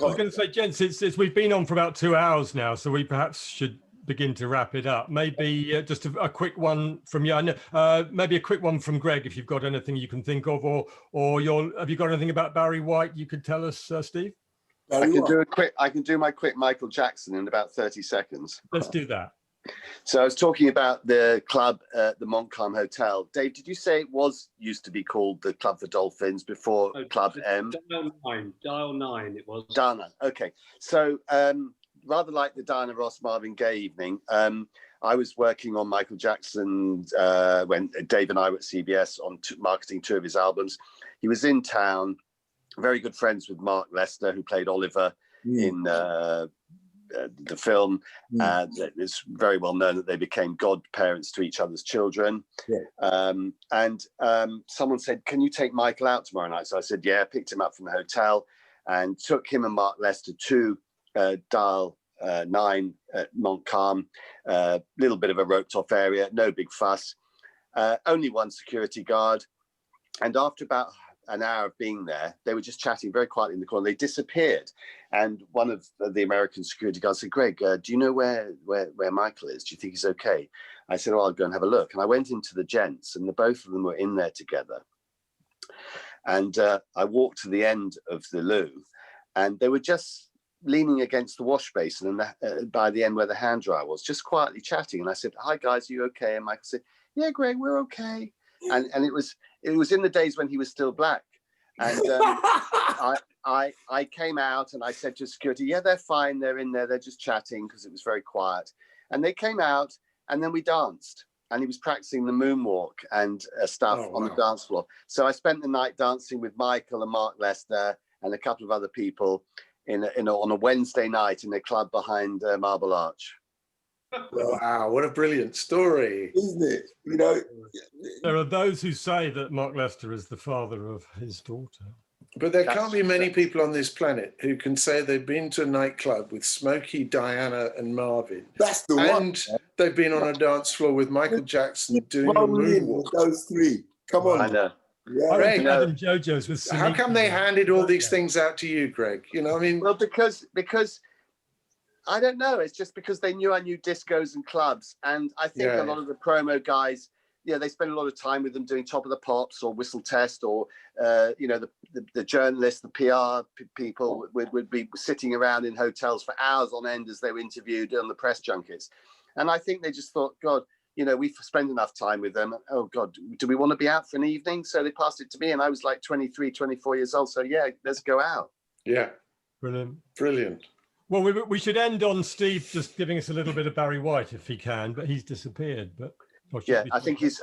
I was going to say, gents, we've been on for about 2 hours now, so we perhaps should begin to wrap it up. Maybe just a quick one from you. Maybe a quick one from Greg, if you've got anything you can think of, or have you got anything about Barry White you could tell us, Steve? I can do my quick Michael Jackson in about 30 seconds. Let's do that. So I was talking about the club at the Montcalm Hotel. Dave, did you say it used to be called the Club for Dolphins before Club M? Dial 9 it was. Dial 9, okay. So rather like the Diana Ross Marvin Gaye evening, I was working on Michael Jackson when Dave and I were at CBS on marketing 2 of his albums. He was in town, very good friends with Mark Lester, who played Oliver in the film. It's very well known that they became godparents to each other's children. And someone said, can you take Michael out tomorrow night? So I said, yeah, picked him up from the hotel and took him and Mark Lester to Dial 9 at Montcalm. Little bit of a roped off area, no big fuss, only one security guard. And after about an hour of being there, they were just chatting very quietly in the corner. They disappeared, and one of the American security guards said, "Greg, do you know where Michael is? Do you think he's okay?" I said, "Oh, I'll go and have a look." And I went into the gents, and both of them were in there together. And I walked to the end of the loo, and they were just leaning against the wash basin, and by the end where the hand dryer was, just quietly chatting. And I said, "Hi guys, are you okay?" And Michael said, "Yeah, Greg, we're okay." And it was in the days when he was still black. And I came out and I said to security, "Yeah, they're fine. They're in there. They're just chatting," because it was very quiet. And they came out, and then we danced. And he was practicing the moonwalk and stuff on the dance floor. So I spent the night dancing with Michael and Mark Lester and a couple of other people on a Wednesday night in a club behind Marble Arch. Wow, what a brilliant story, isn't it? You know, there are those who say that Mark Lester is the father of his daughter. But there can't be many people on this planet who can say they've been to a nightclub with Smokey, Diana, and Marvin. That's the one. And they've been on a dance floor with Michael Jackson doing a moonwalk. Those three. Come on. I know. Yeah. Greg, Adam JoJo's with how come they handed all these things out to you, Greg? You know, I mean, well, because I don't know. It's just because they knew I knew discos and clubs, and I think a lot of the promo guys, they spend a lot of time with them doing Top of the Pops or Whistle Test, or the journalists, the PR people would be sitting around in hotels for hours on end as they were interviewed on the press junkets, and I think they just thought, God, we've spent enough time with them. Oh God, do we want to be out for an evening? So they passed it to me, and I was like 23, 24 years old. So yeah, let's go out. Yeah, brilliant. Well, we should end on Steve just giving us a little bit of Barry White if he can, but he's disappeared. But yeah, I think he's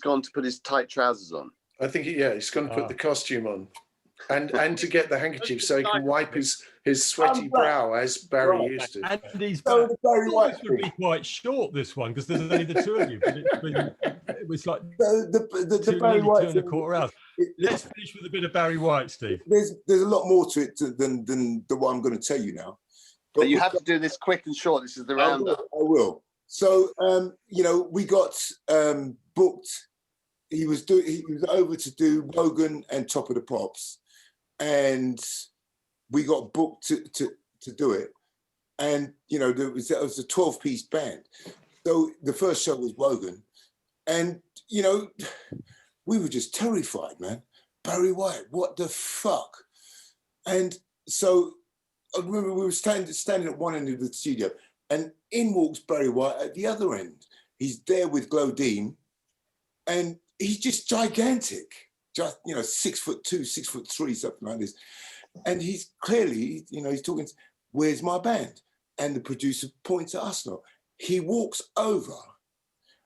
gone to put his tight trousers on. I think he's going to put the costume on, and to get the handkerchief so he can wipe his sweaty brow as Barry used to. And Barry White would be quite short, this one, because there's only the two of you. But it was like the Barry White 2.25 hours. Let's finish with a bit of Barry White, Steve. There's a lot more to it than the one I'm going to tell you now. But you have to do this quick and short. This is the roundup. I will. So we got booked. He was over to do Wogan and Top of the Pops, and we got booked to do it. And there was a 12-piece band. So the first show was Wogan, and we were just terrified, man. Barry White, what the fuck? And so I remember we were standing at one end of the studio, and in walks Barry White at the other end. He's there with Glodine, and he's just gigantic, just 6'2", 6'3", something like this. And he's clearly, he's talking, "Where's my band?" And the producer points at us now. He walks over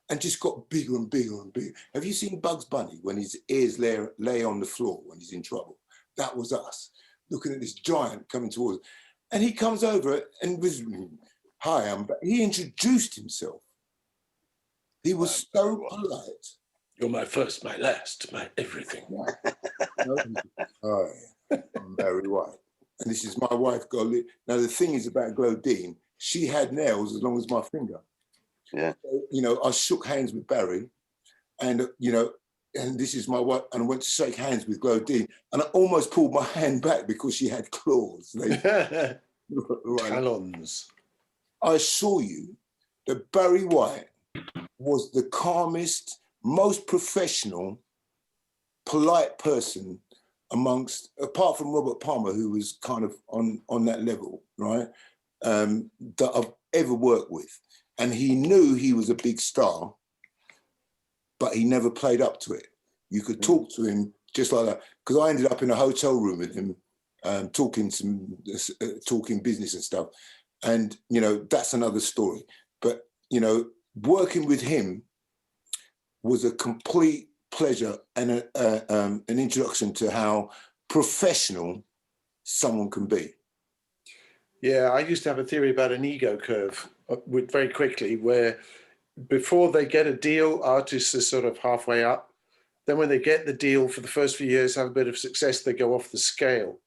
and just got bigger and bigger and bigger. Have you seen Bugs Bunny when his ears lay on the floor when he's in trouble? That was us, looking at this giant coming towards us. And he comes over and was, "Hi, he introduced himself. He was so polite. "You're my first, my last, my everything." Hi, I'm Barry White. And this is my wife, Golly. Now, the thing is about Glodine, she had nails as long as my finger. Yeah. So, I shook hands with Barry, and, and this is my wife, and I went to shake hands with Glodine, and I almost pulled my hand back because she had claws. Right. Talons. I assure you that Barry White was the calmest, most professional, polite person amongst, apart from Robert Palmer, who was kind of on that level, right, that I've ever worked with. And he knew he was a big star, but he never played up to it. You could talk to him just like that. Because I ended up in a hotel room with him, talking business and stuff. And, you know, that's another story. But, you know, working with him was a complete pleasure and an introduction to how professional someone can be. Yeah, I used to have a theory about an ego curve very quickly, where before they get a deal, artists are sort of halfway up. Then when they get the deal for the first few years, have a bit of success, they go off the scale.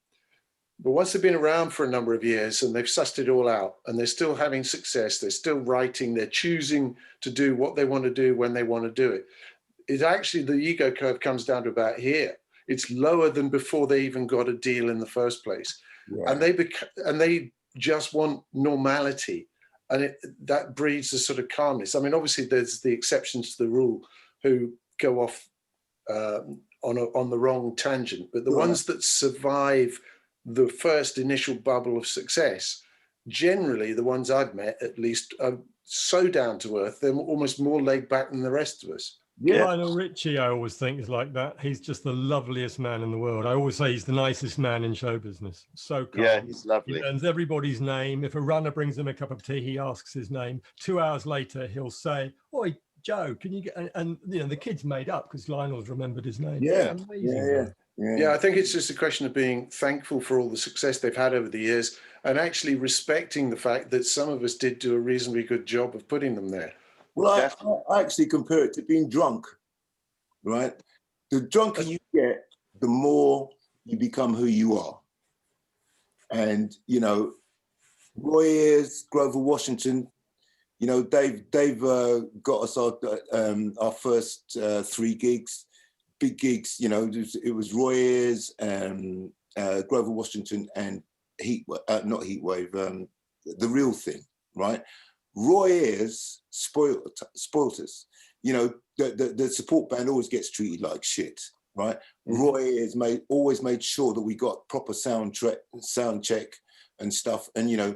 But once they've been around for a number of years and they've sussed it all out and they're still having success, they're still writing, they're choosing to do what they want to do when they want to do it. It actually, the ego curve comes down to about here. It's lower than before they even got a deal in the first place. Right. And they just want normality. And that breeds a sort of calmness. I mean, obviously there's the exceptions to the rule who go off on the wrong tangent, but the ones that survive the first initial bubble of success, generally the ones I've met at least are so down to earth, they're almost more laid back than the rest of us. Yeah. Lionel Richie, I always think, is like that. He's just the loveliest man in the world. I always say he's the nicest man in show business. So calm. Yeah, he's lovely. He learns everybody's name. If a runner brings him a cup of tea, he asks his name. 2 hours later, he'll say, "Oi, Joe, can you get?" And you know, the kid's made up because Lionel's remembered his name. Yeah, yeah. I think it's just a question of being thankful for all the success they've had over the years and actually respecting the fact that some of us did do a reasonably good job of putting them there. Well, I actually compare it to being drunk, right? The drunker you get, the more you become who you are. And, you know, Roy Ayers, Grover Washington, you know, Dave got us our first 3 gigs, big gigs, you know, it was Roy Ayers, Grover Washington and not Heatwave, The Real Thing, right? Roy Ayers spoilt us. You know, the support band always gets treated like shit, right? Mm-hmm. Roy Ayers always made sure that we got proper sound check and stuff. And, you know,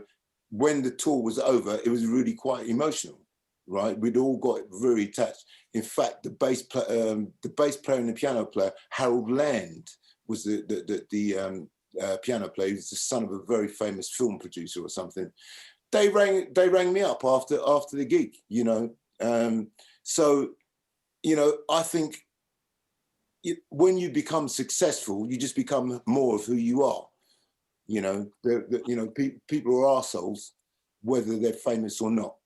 when the tour was over, it was really quite emotional, right? We'd all got very attached. In fact, the bass player and the piano player, Harold Land, was the piano player. He was the son of a very famous film producer or something. They rang me up after the gig, you know. So, you know, I think when you become successful, you just become more of who you are. You know, people are arseholes, whether they're famous or not.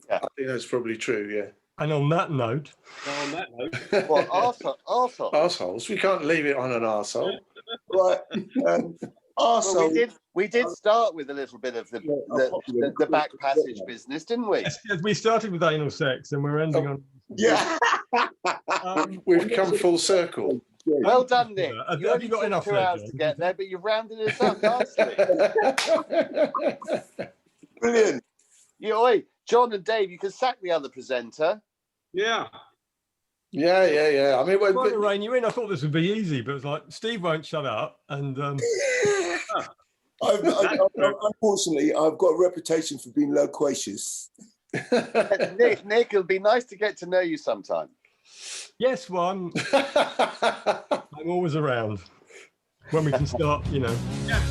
Yeah, I think that's probably true. Yeah. And on that note, well, arseholes. We can't leave it on an arsehole. Right. Well, we did start with a little bit of the back passage business, didn't we? Yes, we started with anal sex and we're ending on. Yeah. We've come full circle. Well done, Nick. Have you got enough 2 hours to get there, but you've rounded us up nicely. Brilliant. Oi, John and Dave, you can sack the other presenter. Yeah. Yeah. I mean, trying to rein you in. I thought this would be easy, but it's like Steve won't shut up, and unfortunately, I've got a reputation for being loquacious. Nick, it'll be nice to get to know you sometime. Yes, well, I'm always around when we can start, you know. Yeah.